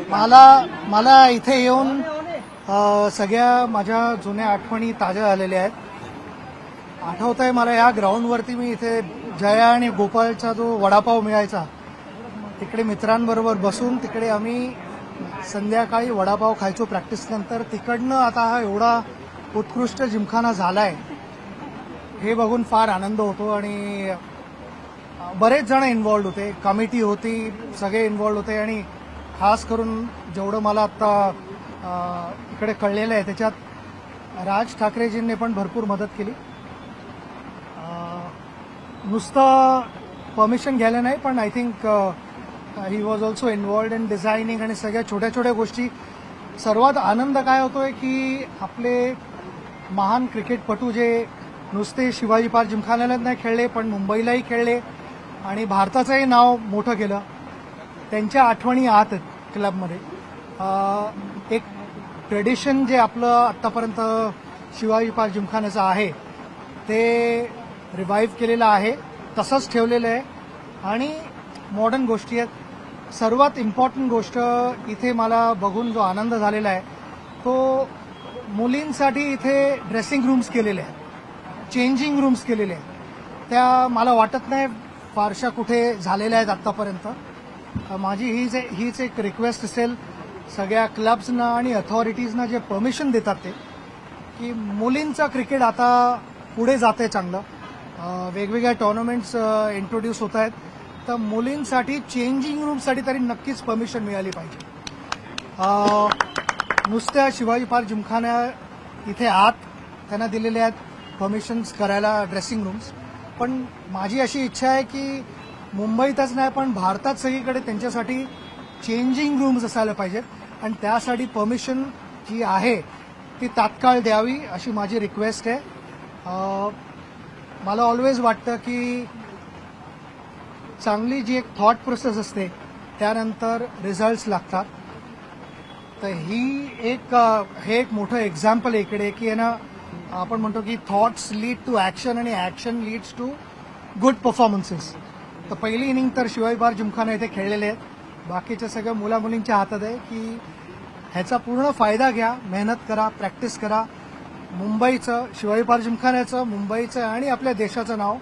मला इथे येऊन सगळ्या माझ्या जुन्या आठवणी ताज्या झालेल्या आहेत. आठवत आहे मला या ग्राउंडवरती मी इथे जया आणि गोपाळचा जो वडापाव मिळायचा तिकडे मित्रांबरोबर बसून तिकडे आम्ही संध्याकाळी वडापाव खायचो प्रॅक्टिस नंतर. तिकडनं आता हा एवढा उत्कृष्ट जिमखाना झालाय हे बघून फार आनंद होतो. आणि बरेच जण इन्व्हॉल्ड होते, कमिटी होती, सगळे इन्व्हॉल्ड होते. आणि खास करून जेवढं मला आता इकडे कळलेलं आहे त्याच्यात राज ठाकरेजींनी पण भरपूर मदत केली. नुसतं परमिशन घ्यायला नाही पण I think he was also involved in designing आणि सगळ्या छोट्या छोट्या गोष्टी. सर्वात आनंद काय होतोय की आपले महान क्रिकेटपटू जे नुसते शिवाजी पार्क जिमखान्यालाच नाही खेळले पण मुंबईलाही खेळले आणि भारताचंही नाव मोठं केलं, त्यांच्या आठवणी आत आहेत क्लबमध्ये. एक ट्रेडिशन जे आपलं आत्तापर्यंत शिवाजी पार्क जिमखान्याचं आहे ते रिवाईव्ह केलेलं आहे, तसंच ठेवलेलं आहे. आणि मॉडर्न गोष्टी आहेत. सर्वात इम्पॉर्टंट गोष्ट इथे मला बघून जो आनंद झालेला आहे तो मुलींसाठी इथे ड्रेसिंग रूम्स केलेले आहेत, चेंजिंग रूम्स केलेले आहेत. त्या मला वाटत नाही फारशा कुठे झालेल्या आहेत आत्तापर्यंत. माझी हीच एक रिक्वेस्ट असेल सगळ्या क्लब्सना आणि अथॉरिटीजना जे परमिशन देतात ते की मुलींचं क्रिकेट आता पुढे जाते चांगलं. वेगवेगळ्या टुर्नामेंट्स इंट्रोड्यूस होत आहेत तर मुलींसाठी चेंजिंग रूमसाठी तरी नक्कीच परमिशन मिळाली पाहिजे. नुसत्या शिवाजी पार्क जिमखान्या इथे आत त्यांना दिलेले आहेत परमिशन्स करायला ड्रेसिंग रूम्स. पण माझी अशी इच्छा आहे की मुंबईतच नाही पण भारतात सगळीकडे त्यांच्यासाठी चेंजिंग रूम्स असायला पाहिजेत आणि त्यासाठी परमिशन जी आहे ती तात्काळ द्यावी अशी माझी रिक्वेस्ट आहे. मला ऑलवेज वाटतं की चांगली जी एक थॉट प्रोसेस असते त्यानंतर रिझल्ट्स लागतात. तर हे एक मोठं एक्झाम्पल आहे इकडे की ना आपण म्हणतो की थॉट्स लीड टू ॲक्शन आणि action leads to good performances. तर पहिली इनिंग तर शिवाजी पार्क जिमखाना इथे खेळलेले आहेत. बाकीच्या सगळ्या मुलामुलींच्या हातात आहे की ह्याचा पूर्ण फायदा घ्या, मेहनत करा, प्रॅक्टिस करा. मुंबईचं शिवाजी पार्क जिमखान्याचं, मुंबईचं आणि आपल्या देशाचं नाव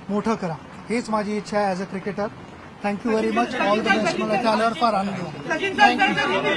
मोठं करा. हीच माझी इच्छा आहे as a cricketer. Thank you very much. All the best. मला त्या आल्यावर फार आनंद झाला. थँक्यू.